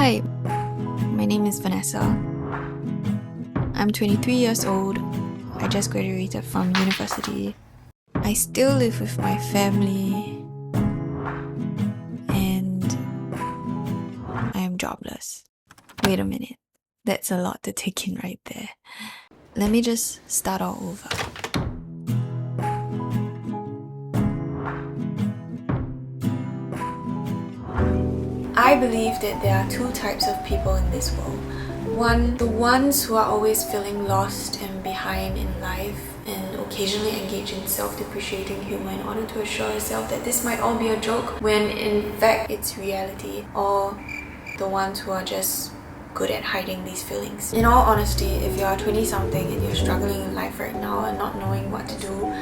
Hi, my name is Vanessa. I'm 23 years old. I just graduated from university. I still live with my family and I am jobless. Wait a minute, that's a lot to take in right there. Let me just start all over. I believe that there are two types of people in this world. One, the ones who are always feeling lost and behind in life and occasionally engage in self-depreciating humor in order to assure yourself that this might all be a joke when in fact it's reality. Or the ones who are just good at hiding these feelings. In all honesty, if you are 20-something and you're struggling in life right now and not knowing what to do,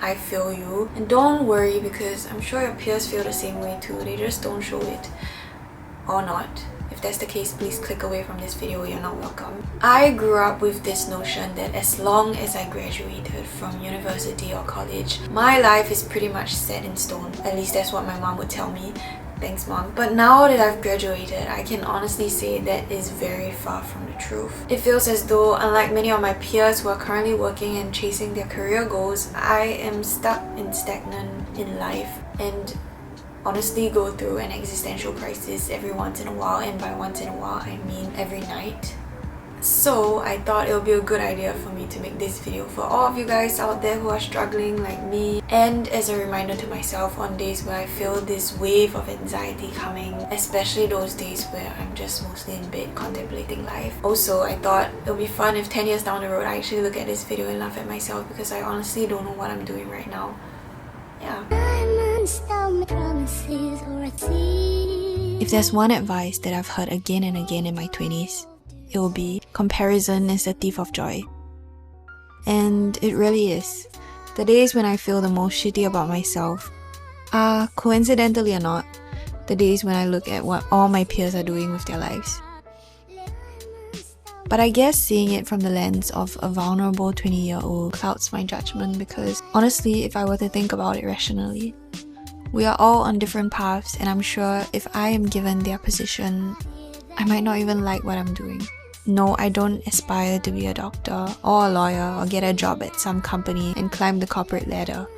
I feel you. And don't worry, because I'm sure your peers feel the same way too. They just don't show it. Or not. If that's the case, please click away from this video, you're not welcome. I grew up with this notion that as long as I graduated from university or college, my life is pretty much set in stone. At least that's what my mom would tell me. Thanks, mom. But now that I've graduated, I can honestly say that is very far from the truth. It feels as though, unlike many of my peers who are currently working and chasing their career goals, I am stuck and stagnant in life and honestly go through an existential crisis every once in a while, and by once in a while I mean every night. So I thought it would be a good idea for me to make this video for all of you guys out there who are struggling like me, and as a reminder to myself on days where I feel this wave of anxiety coming, especially those days where I'm just mostly in bed contemplating life. Also, I thought it would be fun if 10 years down the road I actually look at this video and laugh at myself, because I honestly don't know what I'm doing right now. Yeah. If there's one advice that I've heard again and again in my 20s, it will be, comparison is the thief of joy. And it really is. The days when I feel the most shitty about myself are, coincidentally or not, the days when I look at what all my peers are doing with their lives. But I guess seeing it from the lens of a vulnerable 20-year-old clouds my judgment, because honestly, if I were to think about it rationally, we are all on different paths, and I'm sure if I am given their position, I might not even like what I'm doing. No, I don't aspire to be a doctor or a lawyer or get a job at some company and climb the corporate ladder.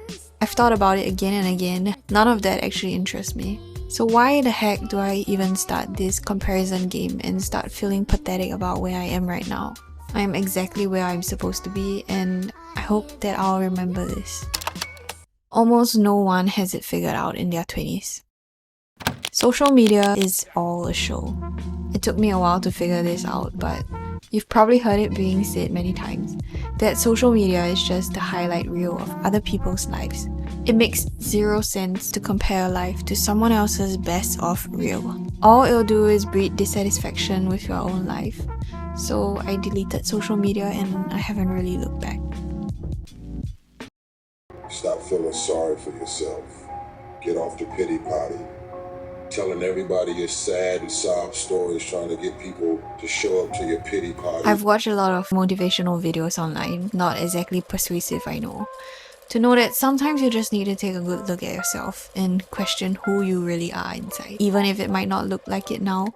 I've thought about it again and again. None of that actually interests me. So why the heck do I even start this comparison game and start feeling pathetic about where I am right now? I am exactly where I'm supposed to be, and I hope that I'll remember this. Almost no one has it figured out in their 20s. Social media is all a show. It took me a while to figure this out, but you've probably heard it being said many times, that social media is just the highlight reel of other people's lives. It makes zero sense to compare life to someone else's best of reel. All it'll do is breed dissatisfaction with your own life. So I deleted social media and I haven't really looked back. Stop feeling sorry for yourself. Get off the pity potty. Telling everybody your sad and sob stories, trying to get people to show up to your pity party. I've watched a lot of motivational videos online, not exactly persuasive, I know, to know that sometimes you just need to take a good look at yourself and question who you really are inside. Even if it might not look like it now,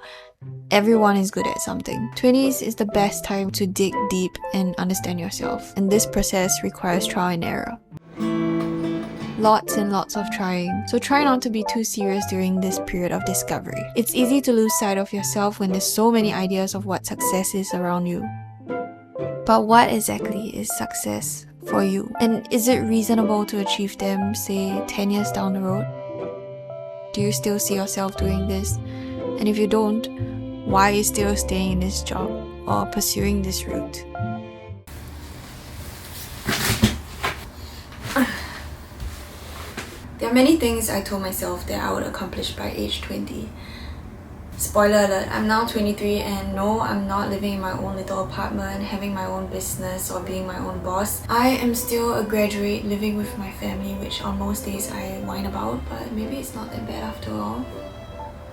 everyone is good at something. 20s is the best time to dig deep and understand yourself, and this process requires trial and error. Lots and lots of trying, so try not to be too serious during this period of discovery. It's easy to lose sight of yourself when there's so many ideas of what success is around you. But what exactly is success for you? And is it reasonable to achieve them, say, 10 years down the road? Do you still see yourself doing this? And if you don't, why are you still staying in this job or pursuing this route? There are many things I told myself that I would accomplish by age 20. Spoiler alert, I'm now 23, and no, I'm not living in my own little apartment, having my own business or being my own boss. I am still a graduate living with my family, which on most days I whine about, but maybe it's not that bad after all.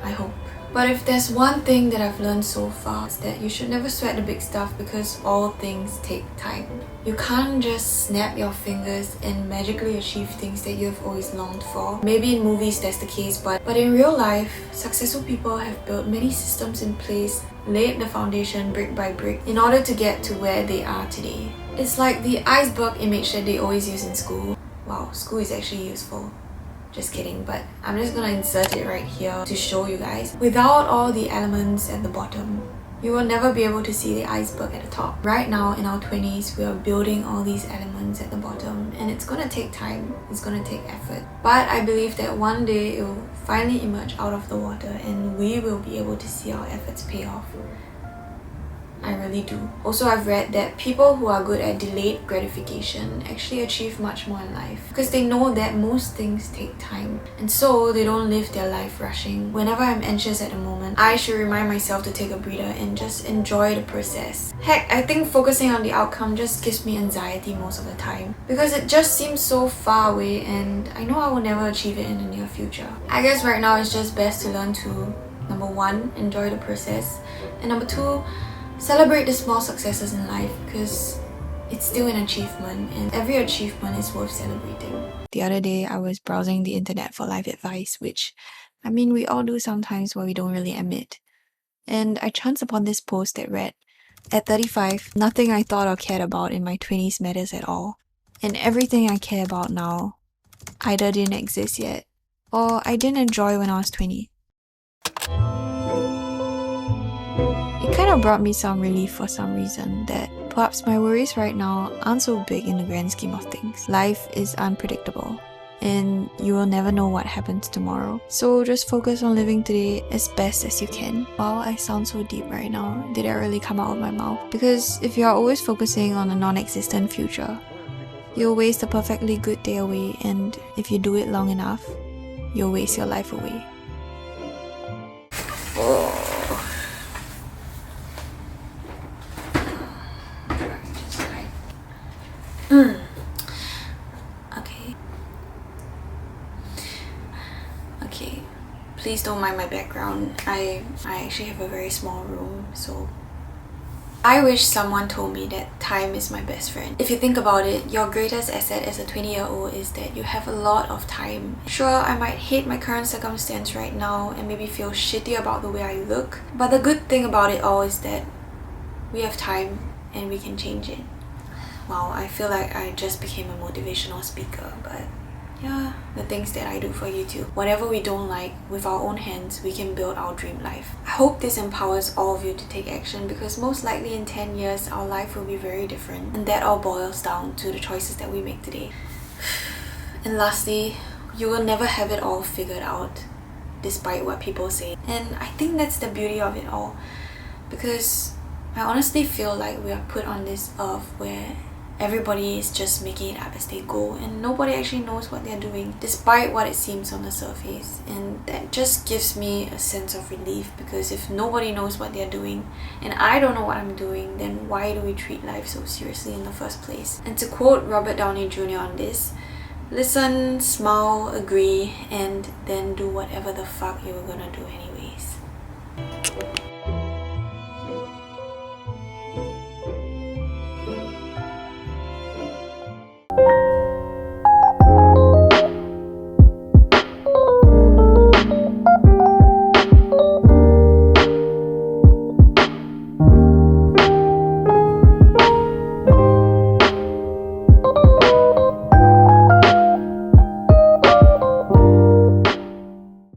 I hope. But if there's one thing that I've learned so far, it's that you should never sweat the big stuff because all things take time. You can't just snap your fingers and magically achieve things that you've always longed for. Maybe in movies that's the case, but in real life, successful people have built many systems in place, laid the foundation brick by brick in order to get to where they are today. It's like the iceberg image that they always use in school. Wow, school is actually useful. Just kidding, but I'm just gonna insert it right here to show you guys. Without all the elements at the bottom, you will never be able to see the iceberg at the top. Right now in our 20s, we are building all these elements at the bottom, and it's gonna take time, it's gonna take effort. But I believe that one day it will finally emerge out of the water and we will be able to see our efforts pay off. I really do. Also, I've read that people who are good at delayed gratification actually achieve much more in life because they know that most things take time, and so they don't live their life rushing. Whenever I'm anxious at the moment, I should remind myself to take a breather and just enjoy the process. Heck, I think focusing on the outcome just gives me anxiety most of the time because it just seems so far away and I know I will never achieve it in the near future. I guess right now it's just best to learn to, number one, enjoy the process, and number two, celebrate the small successes in life because it's still an achievement and every achievement is worth celebrating. The other day, I was browsing the internet for life advice, which, I mean, we all do sometimes where we don't really admit. And I chanced upon this post that read, "At 35, nothing I thought or cared about in my 20s matters at all. And everything I care about now either didn't exist yet or I didn't enjoy when I was 20. It kind of brought me some relief for some reason that perhaps my worries right now aren't so big in the grand scheme of things. Life is unpredictable and you will never know what happens tomorrow. So just focus on living today as best as you can. Wow, I sound so deep right now. Did that really come out of my mouth? Because if you are always focusing on a non-existent future, you'll waste a perfectly good day away, and if you do it long enough, you'll waste your life away." Okay, please don't mind my background. I actually have a very small room, so I wish someone told me that time is my best friend. If you think about it, your greatest asset as a 20-year-old is that you have a lot of time. Sure, I might hate my current circumstance right now and maybe feel shitty about the way I look, but the good thing about it all is that we have time and we can change it. Wow, I feel like I just became a motivational speaker, but yeah, the things that I do for YouTube. Whatever we don't like, with our own hands, we can build our dream life. I hope this empowers all of you to take action because most likely in 10 years, our life will be very different. And that all boils down to the choices that we make today. And lastly, you will never have it all figured out, despite what people say. And I think that's the beauty of it all. Because I honestly feel like we are put on this earth where everybody is just making it up as they go and nobody actually knows what they're doing, despite what it seems on the surface. And that just gives me a sense of relief because if nobody knows what they're doing and I don't know what I'm doing, then why do we treat life so seriously in the first place? And to quote Robert Downey Jr. on this, listen, smile, agree, and then do whatever the fuck you were gonna do anyway.